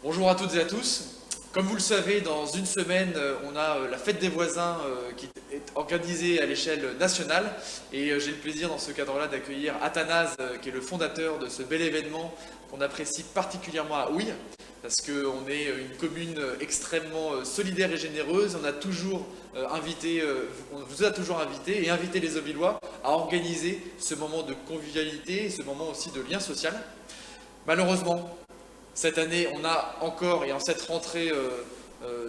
Bonjour à toutes et à tous. Comme vous le savez, dans une semaine, on a la fête des voisins qui est organisée à l'échelle nationale. Et j'ai le plaisir dans ce cadre-là d'accueillir Athanase, qui est le fondateur de ce bel événement qu'on apprécie particulièrement à Houille, parce qu'on est une commune extrêmement solidaire et généreuse. On a toujours invité, on vous a toujours invité et invité les Auvillois à organiser ce moment de convivialité et ce moment aussi de lien social. Malheureusement, cette année, on a encore, et en cette rentrée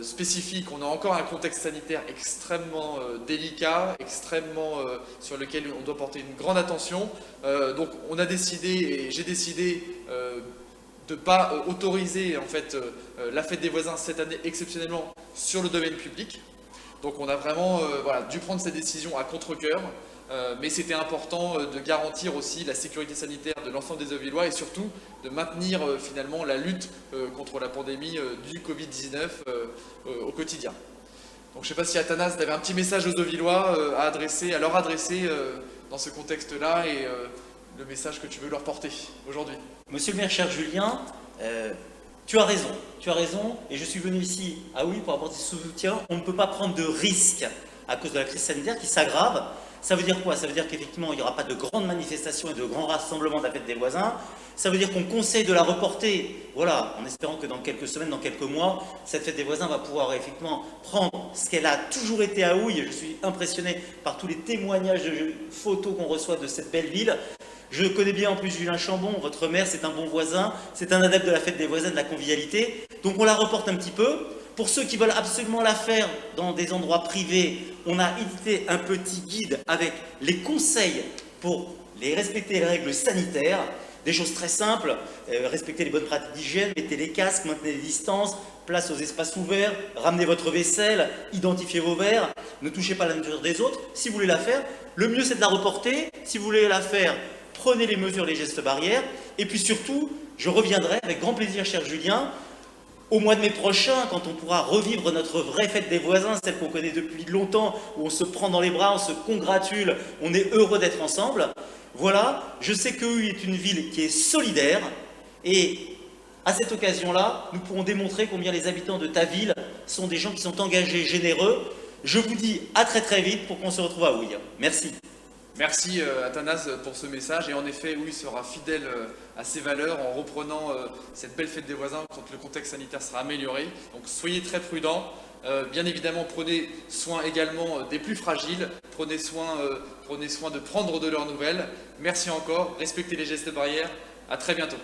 spécifique, on a encore un contexte sanitaire extrêmement délicat, extrêmement sur lequel on doit porter une grande attention. Donc on a décidé, et j'ai décidé de ne pas autoriser en fait, la fête des voisins cette année exceptionnellement sur le domaine public. Donc on a vraiment dû prendre cette décision à contre-cœur. Mais c'était important de garantir aussi la sécurité sanitaire de l'ensemble des Auvillois et surtout de maintenir finalement la lutte contre la pandémie du Covid-19 au quotidien. Donc je ne sais pas si Athanase avait un petit message aux Auvillois à leur adresser dans ce contexte-là et le message que tu veux leur porter aujourd'hui. Monsieur le maire, cher Julien, tu as raison, et je suis venu ici à Houille pour apporter ce soutien. On ne peut pas prendre de risques à cause de la crise sanitaire qui s'aggrave. Ça veut dire quoi? Ça veut dire qu'effectivement, il n'y aura pas de grandes manifestations et de grands rassemblements de la fête des voisins. Ça veut dire qu'on conseille de la reporter, voilà, en espérant que dans quelques semaines, dans quelques mois, cette fête des voisins va pouvoir effectivement prendre ce qu'elle a toujours été à Houille. Je suis impressionné par tous les témoignages de photos qu'on reçoit de cette belle ville. Je connais bien en plus Julien Chambon, votre maire, c'est un bon voisin, c'est un adepte de la fête des voisins, de la convivialité. Donc on la reporte un petit peu. Pour ceux qui veulent absolument la faire dans des endroits privés, on a édité un petit guide avec les conseils pour respecter les règles sanitaires. Des choses très simples, respectez les bonnes pratiques d'hygiène, mettez les casques, maintenez les distances, place aux espaces ouverts, ramenez votre vaisselle, identifiez vos verres, ne touchez pas la nourriture des autres. Si vous voulez la faire, le mieux c'est de la reporter. Si vous voulez la faire, prenez les mesures, les gestes barrières. Et puis surtout, je reviendrai avec grand plaisir, cher Julien, au mois de mai prochain, quand on pourra revivre notre vraie fête des voisins, celle qu'on connaît depuis longtemps, où on se prend dans les bras, on se congratule, on est heureux d'être ensemble. Voilà, je sais que Houille est une ville qui est solidaire, et à cette occasion-là, nous pourrons démontrer combien les habitants de ta ville sont des gens qui sont engagés, généreux. Je vous dis à très très vite pour qu'on se retrouve à Houille. Merci. Merci Athanase pour ce message et en effet Houille sera fidèle à ses valeurs en reprenant cette belle fête des voisins quand le contexte sanitaire sera amélioré. Donc soyez très prudents, bien évidemment prenez soin également des plus fragiles, prenez soin de prendre de leurs nouvelles. Merci encore, respectez les gestes barrières, à très bientôt.